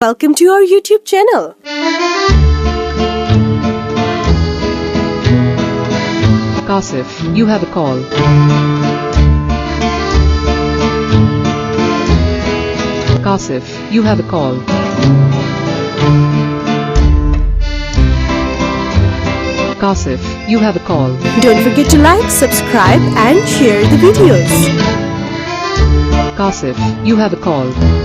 Welcome to our YouTube channel. Kashif, you have a call. Kashif, you have a call. Kashif, you have a call. Don't forget to like, subscribe and share the videos. Kashif, you have a call.